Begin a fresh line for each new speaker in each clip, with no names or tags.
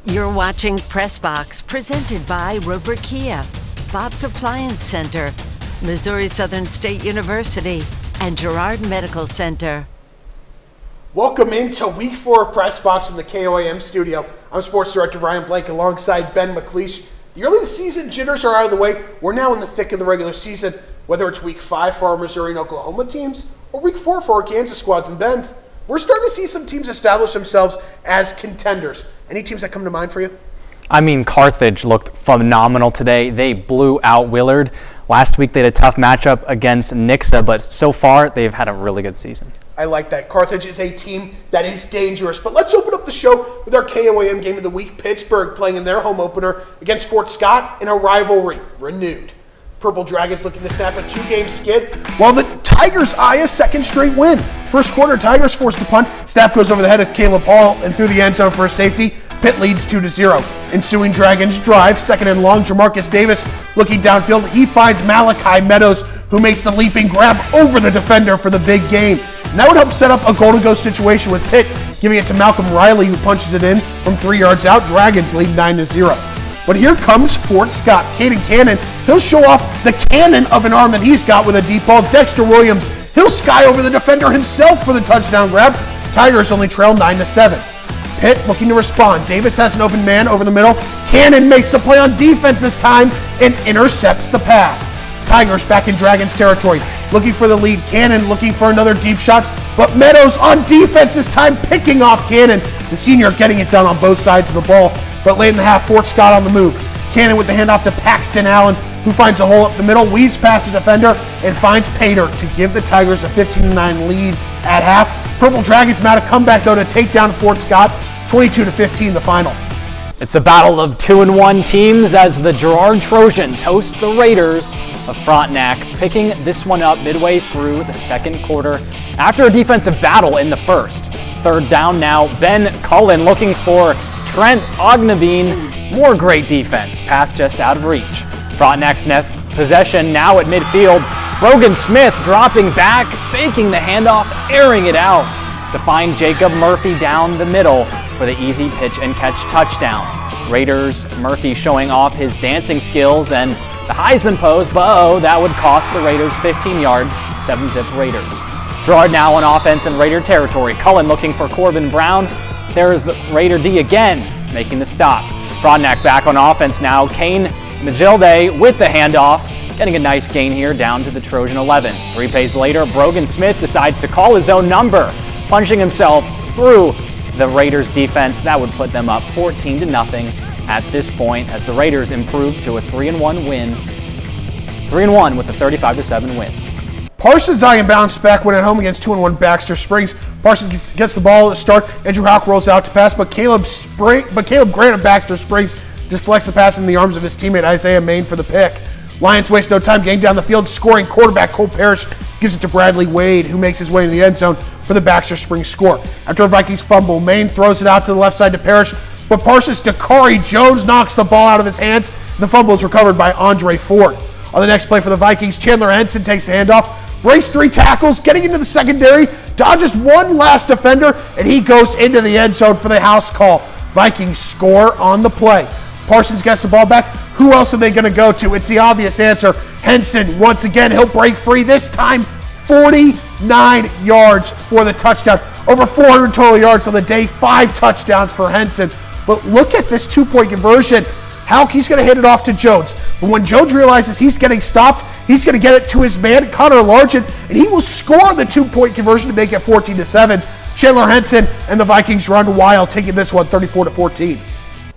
You're watching Press Box, presented by Roper Kia, Bob's Appliance Center, Missouri Southern State University, and Girard Medical Center.
Welcome into Week 4 of Press Box in the KOAM studio. I'm Sports Director Ryan Blank alongside Ben McLeish. The early season jitters are out of the way. We're now in the thick of the regular season, whether it's Week 5 for our Missouri and Oklahoma teams or Week 4 for our Kansas squads and Ben's. We're starting to see some teams establish themselves as contenders. Any teams that come to mind for you?
I mean, Carthage looked phenomenal today. They blew out Willard. Last week they had a tough matchup against Nixa, but so far they've had a really good season.
I like that. Carthage is a team that is dangerous. But let's open up the show with our KOAM game of the week. Pittsburgh playing in their home opener against Fort Scott in a rivalry renewed. Purple Dragons looking to snap a 2-game skid, while the Tigers eye a second straight win. First quarter, Tigers forced a punt. Snap goes over the head of Caleb Hall and through the end zone for a safety. Pitt leads 2-0. Ensuing Dragons drive, second and long. Jamarcus Davis looking downfield. He finds Malachi Meadows, who makes the leaping grab over the defender for the big gain. And that would help set up a goal-to-go situation with Pitt, giving it to Malcolm Riley, who punches it in from 3 yards out. Dragons lead 9-0. But here comes Fort Scott. Caden Cannon, he'll show off the cannon of an arm that he's got with a deep ball. Dexter Williams, he'll sky over the defender himself for the touchdown grab. Tigers only trail 9-7. Pitt looking to respond. Davis has an open man over the middle. Cannon makes the play on defense this time and intercepts the pass. Tigers back in Dragons territory, looking for the lead. Cannon looking for another deep shot, but Meadows on defense this time, picking off Cannon. The senior getting it done on both sides of the ball, but late in the half, Fort Scott on the move. Cannon with the handoff to Paxton Allen, who finds a hole up the middle, weaves past the defender, and finds Pater to give the Tigers a 15-9 lead at half. Purple Dragons mount a comeback, though, to take down Fort Scott, 22-15 the final.
It's a battle of 2-1 teams as the Girard Trojans host the Raiders of Frontenac, picking this one up midway through the second quarter after a defensive battle in the first. Third down now, Ben Cullen looking for Trent Ognabine. More great defense, pass just out of reach. Frontenac's next possession now at midfield. Brogan Smith dropping back, faking the handoff, airing it out to find Jacob Murphy down the middle for the easy pitch and catch touchdown. Raiders, Murphy showing off his dancing skills and the Heisman pose, but that would cost the Raiders 15 yards, 7-zip Raiders. Girard now on offense in Raider territory. Cullen looking for Corbin Brown. There's the Raider D again, making the stop. Frontenac back on offense now. Kane Magilde with the handoff, getting a nice gain here down to the Trojan 11. 3 plays later, Brogan Smith decides to call his own number, punching himself through the Raiders defense. That would put them up 14-0 at this point as the Raiders improve to a 3-1 win. 3-1 with a 35-7 win.
Parsons Zion bounced back when at home against 2-1 Baxter Springs. Parsons gets the ball to start. Andrew Houck rolls out to pass, but Caleb Grant of Baxter Springs deflects the pass in the arms of his teammate Isaiah Main for the pick. Lions waste no time getting down the field, scoring. Quarterback Cole Parrish gives it to Bradley Wade, who makes his way to the end zone for the Baxter Springs score. After a Vikings fumble, Main throws it out to the left side to Parrish, but Parsons Dakari Jones knocks the ball out of his hands. The fumble is recovered by Andre Ford. On the next play for the Vikings, Chandler Henson takes the handoff, breaks 3 tackles, getting into the secondary, dodges one last defender, and he goes into the end zone for the house call. Vikings score on the play. Parsons gets the ball back. Who else are they going to go to? It's the obvious answer. Henson, once again, he'll break free. This time, 49 yards for the touchdown. Over 400 total yards on the day, 5 touchdowns for Henson. But look at this 2-point conversion. Houck, he's going to hit it off to Jones. But when Jones realizes he's getting stopped, he's going to get it to his man, Connor Largent, and he will score the 2-point conversion to make it 14-7. Chandler Henson and the Vikings run wild, taking this one 34-14.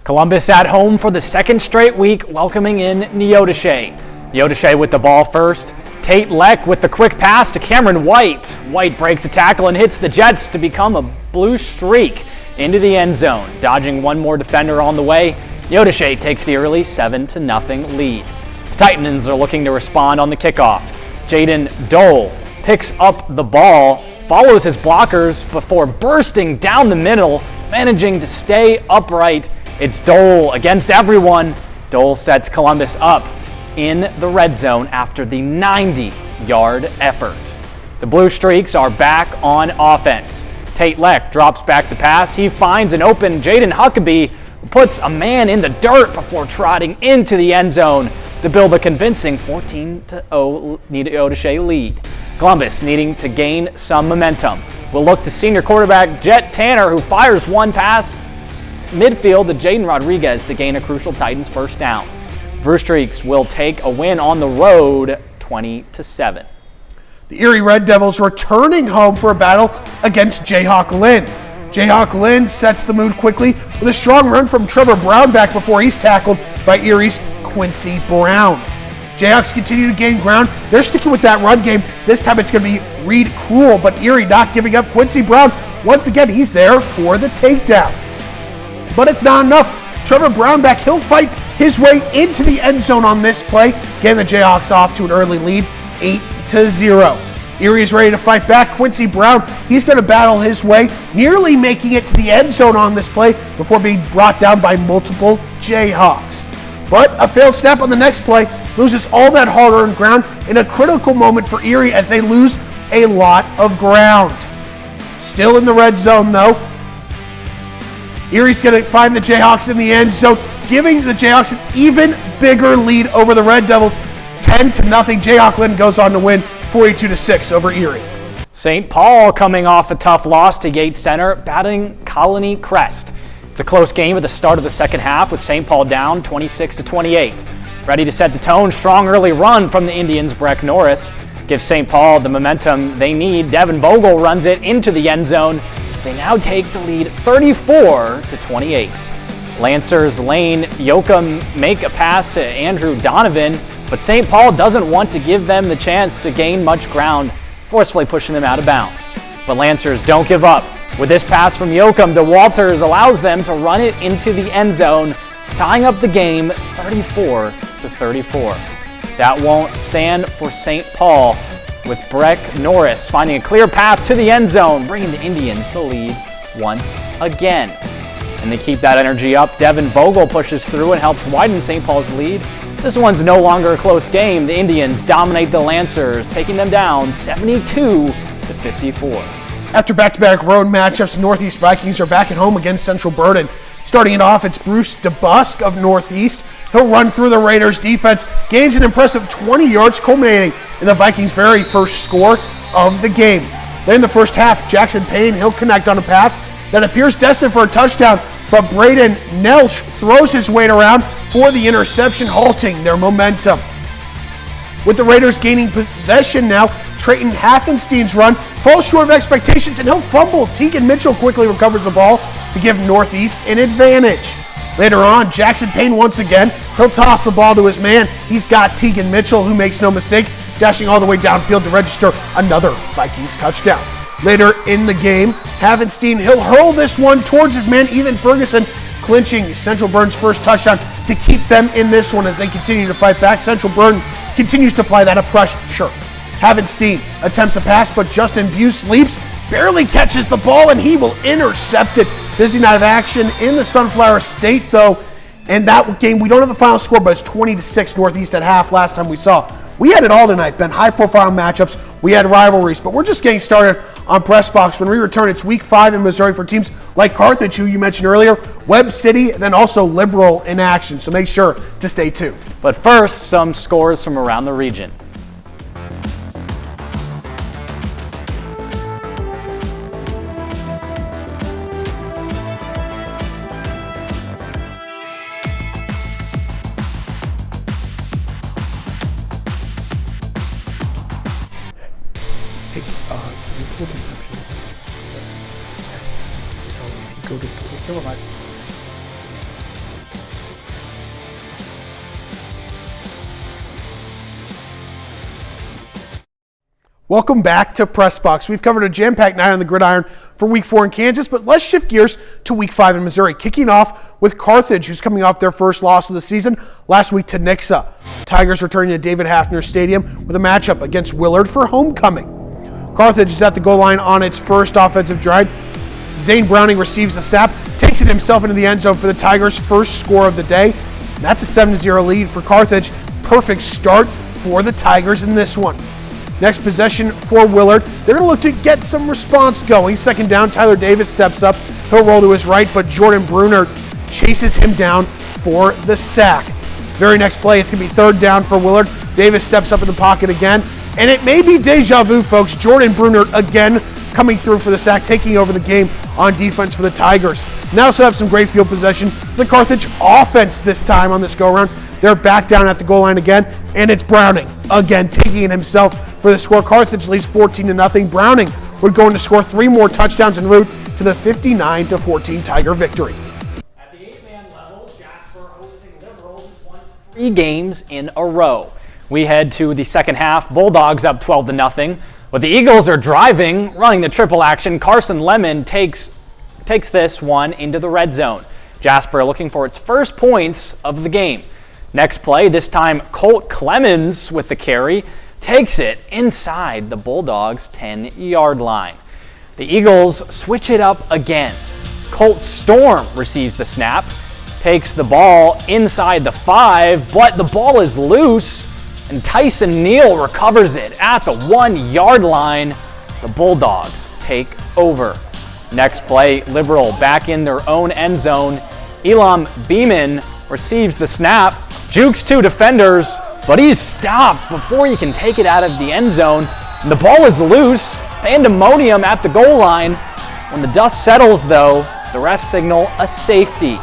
Columbus at home for the second straight week, welcoming in Neodesha. Neodesha with the ball first. Tate Leck with the quick pass to Cameron White. White breaks a tackle and hits the Jets to become a blue streak into the end zone. Dodging one more defender on the way, Neodesha takes the early 7-0 lead. The Titans are looking to respond on the kickoff. Jaden Dole picks up the ball, follows his blockers before bursting down the middle, managing to stay upright. It's Dole against everyone. Dole sets Columbus up in the red zone after the 90-yard effort. The Blue Streaks are back on offense. Tate Leck drops back to pass. He finds an open Jaden Huckabee, puts a man in the dirt before trotting into the end zone to build a convincing 14-0 Neodesha lead. Columbus needing to gain some momentum. We'll look to senior quarterback Jet Tanner, who fires one pass midfield to Jaden Rodriguez to gain a crucial Titans first down. Bruce Streaks will take a win on the road, 20-7.
The Erie Red Devils returning home for a battle against Jayhawk Lynn. Jayhawk Lynn sets the mood quickly with a strong run from Trevor Brown back before he's tackled by Erie's Quincy Brown. Jayhawks continue to gain ground. They're sticking with that run game. This time it's going to be Reed Cruel, but Erie not giving up. Quincy Brown, once again, he's there for the takedown. But it's not enough. Trevor Brown back, he'll fight his way into the end zone on this play, getting the Jayhawks off to an early lead, 8-0. Erie is ready to fight back. Quincy Brown, he's going to battle his way, nearly making it to the end zone on this play before being brought down by multiple Jayhawks. But a failed snap on the next play loses all that hard-earned ground in a critical moment for Erie as they lose a lot of ground. Still in the red zone, though. Erie's going to find the Jayhawks in the end zone, giving the Jayhawks an even bigger lead over the Red Devils, 10-0. Jayhawk Lynn goes on to win 42-6 over Erie.
St. Paul coming off a tough loss to Gates Center, battling Colony Crest. It's a close game at the start of the second half with St. Paul down 26-28. Ready to set the tone, strong early run from the Indians' Breck Norris gives St. Paul the momentum they need. Devin Vogel runs it into the end zone. They now take the lead 34-28. Lancers Lane Yoakum make a pass to Andrew Donovan, but St. Paul doesn't want to give them the chance to gain much ground, forcefully pushing them out of bounds. But Lancers don't give up. With this pass from Yoakum to Walters allows them to run it into the end zone, tying up the game 34-34. That won't stand for St. Paul, with Breck Norris finding a clear path to the end zone, bringing the Indians the lead once again. And they keep that energy up. Devin Vogel pushes through and helps widen St. Paul's lead. This one's no longer a close game. The Indians dominate the Lancers, taking them down 72-54.
After back-to-back road matchups, the Northeast Vikings are back at home against Central Burden. Starting it off, it's Bruce DeBusk of Northeast. He'll run through the Raiders' defense, gains an impressive 20 yards, culminating in the Vikings' very first score of the game. Then in the first half, Jackson Payne, he'll connect on a pass that appears destined for a touchdown, but Braden Nelsh throws his weight around for the interception, halting their momentum. With the Raiders gaining possession now, Trayton Haffenstein's run falls short of expectations and he'll fumble. Tegan Mitchell quickly recovers the ball to give Northeast an advantage. Later on, Jackson Payne once again, he'll toss the ball to his man. He's got Tegan Mitchell, who makes no mistake, dashing all the way downfield to register another Vikings touchdown. Later in the game, Havenstein, he'll hurl this one towards his man Ethan Ferguson, clinching Central Burden's first touchdown to keep them in this one as they continue to fight back. Central Burden continues to apply that pressure. Havenstein attempts a pass, but Justin Buse leaps, barely catches the ball, and he will intercept it. Busy night of action in the Sunflower State, though. And that game, we don't have the final score, but it's 20-6 Northeast at half last time we saw. We had it all tonight, Ben. High-profile matchups. We had rivalries, but we're just getting started on Press Box. When we return, it's Week 5 in Missouri for teams like Carthage, who you mentioned earlier, Webb City, and then also Liberal in action. So make sure to stay tuned.
But first, some scores from around the region.
Consumption. So if you go to kilobyte. Welcome back to Press Box. We've covered a jam-packed night on the gridiron for Week 4 in Kansas, but let's shift gears to Week 5 in Missouri, kicking off with Carthage, who's coming off their first loss of the season last week to Nixa. Tigers returning to David Hafner Stadium with a matchup against Willard for homecoming. Carthage is at the goal line on its first offensive drive. Zane Browning receives the snap, takes it himself into the end zone for the Tigers' first score of the day. And that's a 7-0 lead for Carthage. Perfect start for the Tigers in this one. Next possession for Willard. They're going to look to get some response going. Second down, Tyler Davis steps up. He'll roll to his right, but Jordan Bruner chases him down for the sack. Very next play, it's going to be third down for Willard. Davis steps up in the pocket again, and it may be deja vu, folks. Jordan Bruner again coming through for the sack, taking over the game on defense for the Tigers. Now still have some great field possession. The Carthage offense this time on this go-around. They're back down at the goal line again, and it's Browning again taking it himself for the score. Carthage leads 14-0. Browning would go on to score 3 more touchdowns en route to the 59-14 Tiger victory.
At the 8-man level, Jasper hosting Liberals has won 3 games in a row. We head to the second half. Bulldogs up 12-0. But the Eagles are driving, running the triple action. Carson Lemon takes this one into the red zone. Jasper looking for its first points of the game. Next play, this time Colt Clemens with the carry, takes it inside the Bulldogs' 10-yard line. The Eagles switch it up again. Colt Storm receives the snap, takes the ball inside the 5, but the ball is loose, and Tyson Neal recovers it at the 1-yard line. The Bulldogs take over. Next play, Liberal back in their own end zone. Elam Beeman receives the snap, jukes 2 defenders, but he's stopped before he can take it out of the end zone. And the ball is loose, pandemonium at the goal line. When the dust settles, though, the refs signal a safety.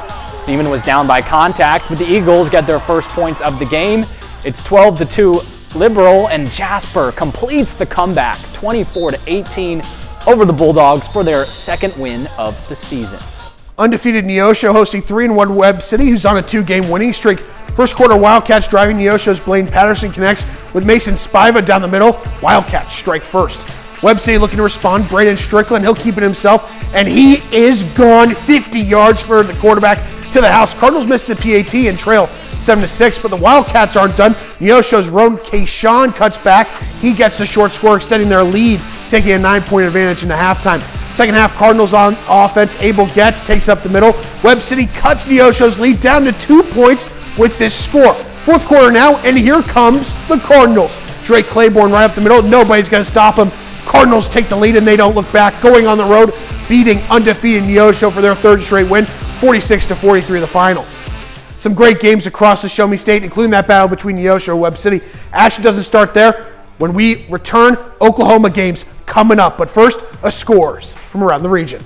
Beeman was down by contact, but the Eagles get their first points of the game. It's 12-2 Liberal, and Jasper completes the comeback, 24-18 over the Bulldogs for their second win of the season.
Undefeated Neosho hosting 3-1 Webb City, who's on a 2-game winning streak. First quarter Wildcats driving. Neosho's Blaine Patterson connects with Mason Spiva down the middle. Wildcats strike first. Webb City looking to respond. Braden Strickland, he'll keep it himself, and he is gone. 50 yards for the quarterback to the house. Cardinals missed the PAT and trail 7-6, but the Wildcats aren't done. Neosho's Roan Kayshawn cuts back. He gets the short score, extending their lead, taking a 9-point advantage into halftime. Second half, Cardinals on offense. Abel Getz takes up the middle. Webb City cuts Neosho's lead down to 2 points with this score. Fourth quarter now, and here comes the Cardinals. Drake Claiborne right up the middle. Nobody's going to stop him. Cardinals take the lead, and they don't look back. Going on the road, beating undefeated Neosho for their 3rd straight win, 46-43 the final. Some great games across the Show Me State, including that battle between Neosho and Webb City. Action doesn't start there. When we return, Oklahoma games coming up. But first, a scores from around the region.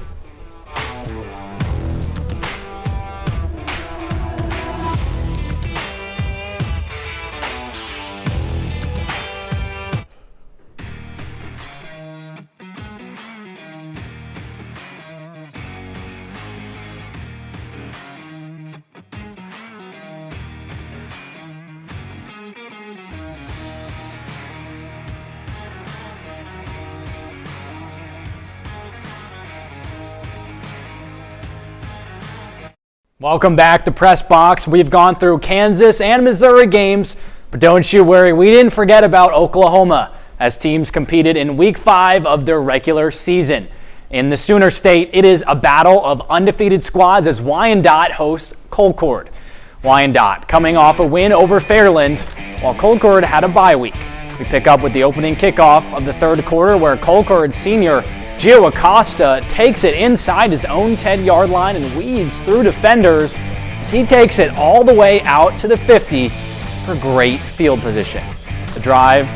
Welcome back to Press Box. We've gone through Kansas and Missouri games, but don't you worry, we didn't forget about Oklahoma as teams competed in Week 5 of their regular season. In the Sooner State, it is a battle of undefeated squads as Wyandotte hosts Concord. Wyandotte coming off a win over Fairland, while Concord had a bye week. We pick up with the opening kickoff of the third quarter where Concord senior Gio Acosta takes it inside his own 10-yard line and weaves through defenders as he takes it all the way out to the 50 for great field position. The drive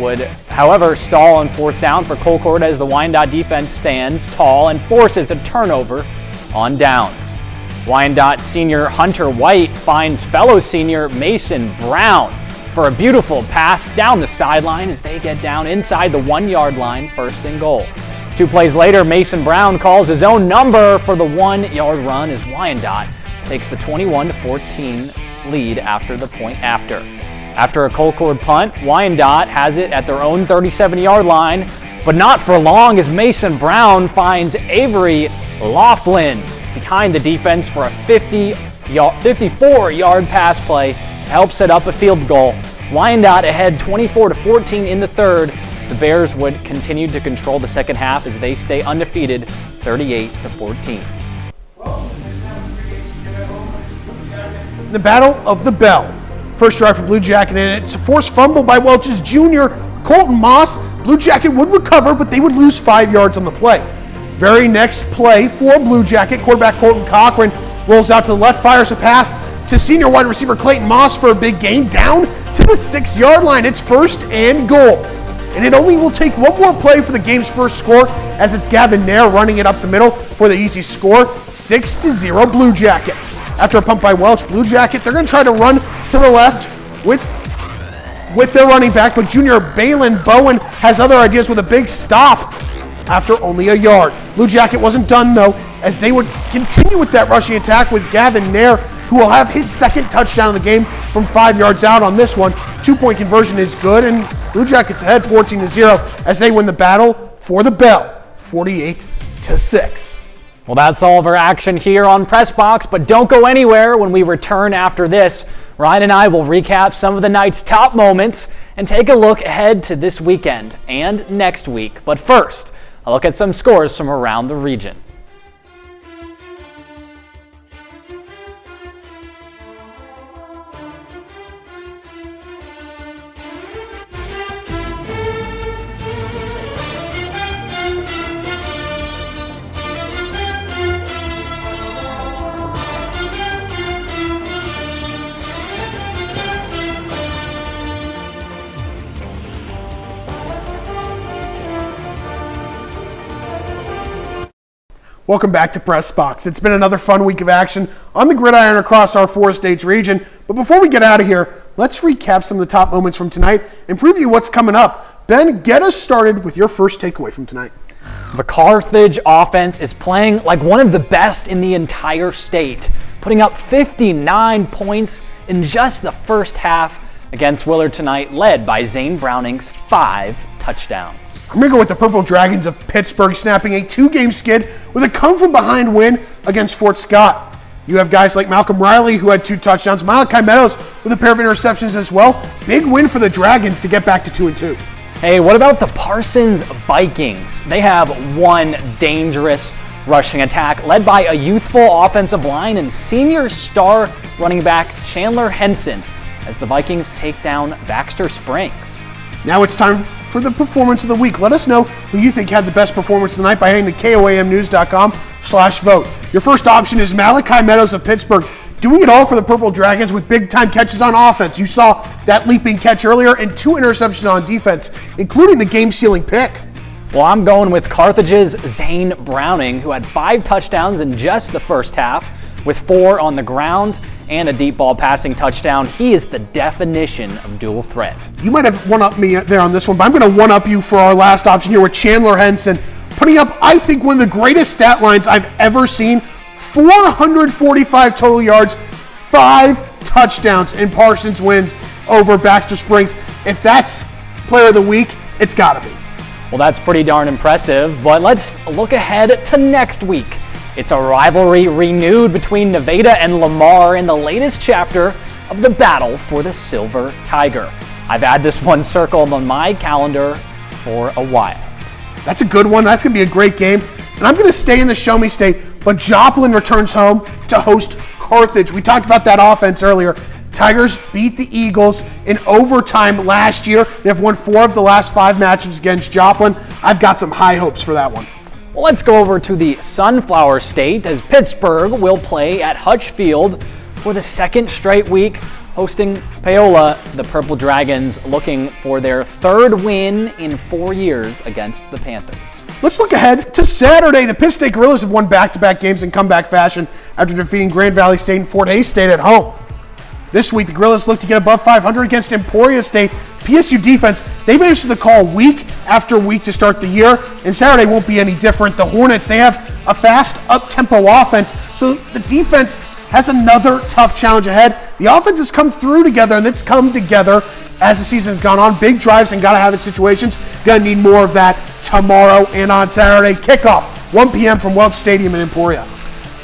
would, however, stall on 4th down for Concord as the Wyandotte defense stands tall and forces a turnover on downs. Wyandotte senior Hunter White finds fellow senior Mason Brown for a beautiful pass down the sideline as they get down inside the 1-yard line, 1st and goal. 2 plays later, Mason Brown calls his own number for the 1-yard run as Wyandotte takes the 21-14 lead after the point after. After a Concord punt, Wyandotte has it at their own 37-yard line, but not for long as Mason Brown finds Avery Laughlin behind the defense for a 54-yard pass play to help set up a field goal. Wyandotte ahead 24-14 in the third. The Bears would continue to control the second half as they stay undefeated, 38-14.
The Battle of the Bell. First drive for Blue Jacket, and it's a forced fumble by Welch's junior Colton Moss. Blue Jacket would recover, but they would lose 5 yards on the play. Very next play for Blue Jacket, quarterback Colton Cochran rolls out to the left, fires a pass to senior wide receiver Clayton Moss for a big gain down to the 6-yard line. It's 1st and goal. And it only will take one more play for the game's first score, as it's Gavin Nair running it up the middle for the easy score, 6-0 Blue Jacket. After a pump by Welch, Blue Jacket, they're going to try to run to the left with their running back, but junior Balin Bowen has other ideas with a big stop after only a yard. Blue Jacket wasn't done, though, as they would continue with that rushing attack with Gavin Nair, who will have his second touchdown of the game from 5 yards out on this one. 2-point conversion is good, and Blue Jackets ahead 14-0 as they win the battle for the bell, 48-6.
Well, that's all of our action here on Press Box, but don't go anywhere. When we return after this, Ryan and I will recap some of the night's top moments and take a look ahead to this weekend and next week. But first, a look at some scores from around the region.
Welcome back to Press Box. It's been another fun week of action on the gridiron across our 4-state region. But before we get out of here, let's recap some of the top moments from tonight and preview what's coming up. Ben, get us started with your first takeaway from tonight.
The Carthage offense is playing like one of the best in the entire state, putting up 59 points in just the first half against Willard tonight, led by Zane Browning's 5 touchdowns.
I'm going to go with the Purple Dragons of Pittsburgh, snapping a 2-game skid with a come-from-behind win against Fort Scott. You have guys like Malcolm Riley, who had 2 touchdowns, Malachi Meadows with a pair of interceptions as well. Big win for the Dragons to get back to 2-2.
Hey, what about the Parsons Vikings? They have one dangerous rushing attack led by a youthful offensive line and senior star running back Chandler Henson as the Vikings take down Baxter Springs.
Now it's time for the performance of the week. Let us know who you think had the best performance tonight by heading to KOAMnews.com/vote. Your first option is Malachi Meadows of Pittsburgh, doing it all for the Purple Dragons with big-time catches on offense. You saw that leaping catch earlier and 2 interceptions on defense, including the game-sealing pick.
Well, I'm going with Carthage's Zane Browning, who had 5 touchdowns in just the first half, with 4 on the ground and a deep ball passing touchdown. He is the definition of dual threat.
You might have one-upped me there on this one, but I'm going to one-up you for our last option here with Chandler Henson, putting up, I think, one of the greatest stat lines I've ever seen. 445 total yards, 5 touchdowns, and Parsons wins over Baxter Springs. If that's player of the week, it's got to be.
Well, that's pretty darn impressive, but let's look ahead to next week. It's a rivalry renewed between Nevada and Lamar in the latest chapter of the battle for the Silver Tiger. I've had this one circled on my calendar for a while.
That's a good one. That's going to be a great game. And I'm going to stay in the Show Me State, but Joplin returns home to host Carthage. We talked about that offense earlier. Tigers beat the Eagles in overtime last year. They have won 4 of the last 5 matchups against Joplin. I've got some high hopes for that one.
Well, let's go over to the Sunflower State as Pittsburgh will play at Hutch Field for the second straight week, hosting Paola. The Purple Dragons looking for their 3rd win in 4 years against the Panthers.
Let's look ahead to Saturday. The Pitt State Gorillas have won back-to-back games in comeback fashion after defeating Grand Valley State and Fort Hays State at home. This week, the Gorillas look to get above 500 against Emporia State. PSU defense, they've answered the call week after week to start the year, and Saturday won't be any different. The Hornets, they have a fast, up-tempo offense, so the defense has another tough challenge ahead. The offense has come through together, and it's come together as the season's gone on. Big drives and gotta-have-it situations. Gonna need more of that tomorrow and on Saturday. Kickoff, 1 p.m. from Welch Stadium in Emporia.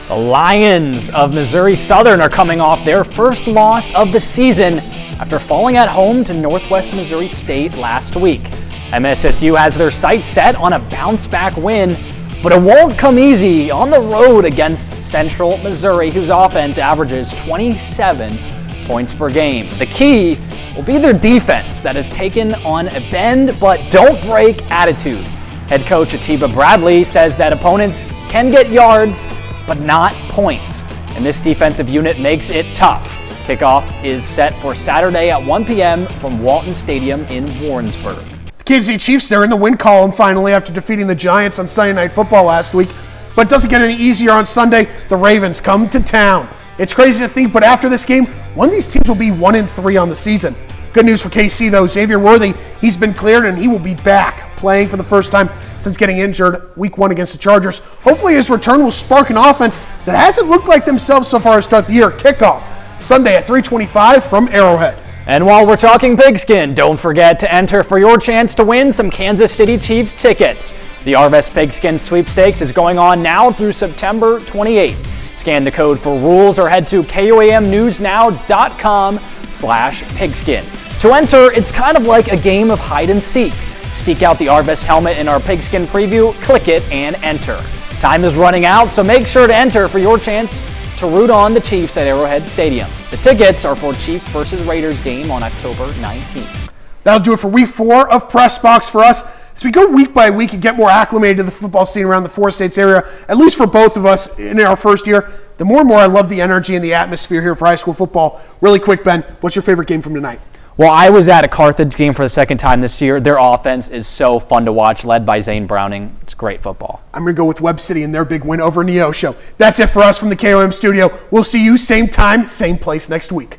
The Lions of Missouri Southern are coming off their first loss of the season after falling at home to Northwest Missouri State last week. MSSU has their sights set on a bounce-back win, but it won't come easy on the road against Central Missouri, whose offense averages 27 points per game. The key will be their defense that has taken on a bend but don't break attitude. Head coach Atiba Bradley says that opponents can get yards, but not points. and this defensive unit makes it tough. Kickoff is set for Saturday at 1 p.m. from Walton Stadium in Warrensburg.
The Kansas City Chiefs, they're in the win column finally after defeating the Giants on Sunday Night Football last week. But it doesn't get any easier on Sunday. The Ravens come to town. It's crazy to think, but after this game, one of these teams will be 1-3 on the season. Good news for KC, though. Xavier Worthy, he's been cleared, and he will be back playing for the first time since getting injured week 1 against the Chargers. Hopefully his return will spark an offense that hasn't looked like themselves so far to start the year. Kickoff Sunday at 3:25 from Arrowhead.
And while we're talking pigskin, don't forget to enter for your chance to win some Kansas City Chiefs tickets. The Arvest Pigskin Sweepstakes is going on now through September 28th. Scan the code for rules or head to koamnewsnow.com/pigskin. To enter, it's kind of like a game of hide and seek. Seek out the Arvest helmet in our pigskin preview, click it, and enter. Time is running out, so make sure to enter for your chance to root on the Chiefs at Arrowhead Stadium. The tickets are for Chiefs versus Raiders game on October 19th.
That'll do it for week 4 of Press Box for us. As we go week by week and get more acclimated to the football scene around the 4 states area, at least for both of us in our first year, the more and more I love the energy and the atmosphere here for high school football. Really quick, Ben, what's your favorite game from tonight?
Well, I was at a Carthage game for the second time this year. Their offense is so fun to watch, led by Zane Browning. It's great football.
I'm going to go with Webb City and their big win over Neosho. That's it for us from the KOM studio. We'll see you same time, same place next week.